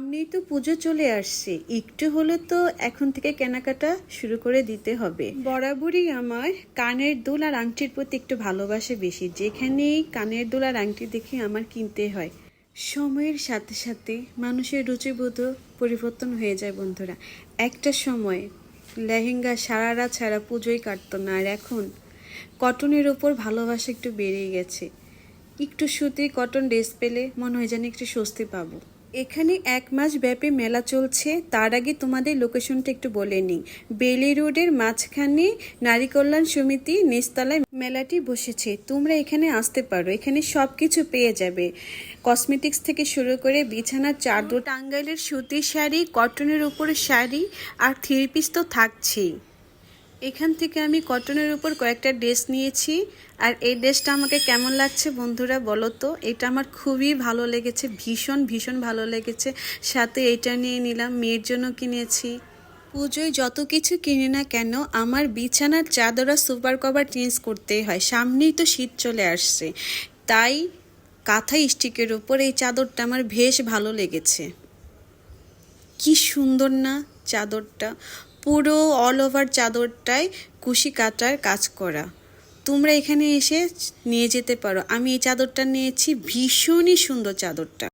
সামনেই তো পুজো চলে আসছে, একটু হলে তো এখন থেকে কেনাকাটা শুরু করে দিতে হবে। বরাবরই আমার কানের দুল আর আংটির প্রতি একটু ভালোবাসা বেশি, যেখানেই কানের দুল আর আংটি দেখি আমার কিনতে হয়। সময়ের সাথে সাথে মানুষের রুচিবোধও পরিবর্তন হয়ে যায় বন্ধুরা। একটা সময় লেহেঙ্গা সারারা ছাড়া পুজোই কাটতো না, আর এখন কটনের ওপর ভালোবাসা একটু বেড়ে গেছে। একটু সুতি কটন ড্রেস পেলে মনে হয় যেন একটু স্বস্তি পাবো। এখানে 1 মাস ব্যাপী মেলা চলছে। তার আগে তোমাদের লোকেশনটা একটু বলে নিই। বেলি রোডের মাঝখানে নারী কল্যাণ সমিতি নিচতলায় মেলাটি বসেছে। তোমরা এখানে আসতে পারো, এখানে সব কিছু পেয়ে যাবে। কসমেটিক্স থেকে শুরু করে বিছানার চাদর, টাঙ্গাইলের সুতির শাড়ি, কটনের উপরে শাড়ি আর 3 পিস তো থাকছেই। এখান থেকে আমি কটনের উপর কয়েকটা ড্রেস নিয়েছি। আর এই ড্রেসটা আমাকে কেমন লাগছে বন্ধুরা বলো তো। এটা আমার খুবই ভালো লেগেছে, ভীষণ ভীষণ ভালো লেগেছে। সাথে এটা নিয়ে নিলাম, মেয়ের জন্য কিনেছি। পুজোয় যত কিছু কিনি না কেন, আমার বিছানার চাদর আর সুপার কভার চেঞ্জ করতেই হয়। সামনেই তো শীত চলে আসছে, তাই কাঁথা স্টিকের উপর এই চাদরটা আমার বেশ ভালো লেগেছে। কি সুন্দর না চাদরটা, পুরো অল ওভার চাদরটায় কুশি কাটার কাজ করা। তোমরা এখানে এসে নিয়ে যেতে পারো। আমি এই চাদরটা নিয়েছি, ভীষণই সুন্দর চাদরটা।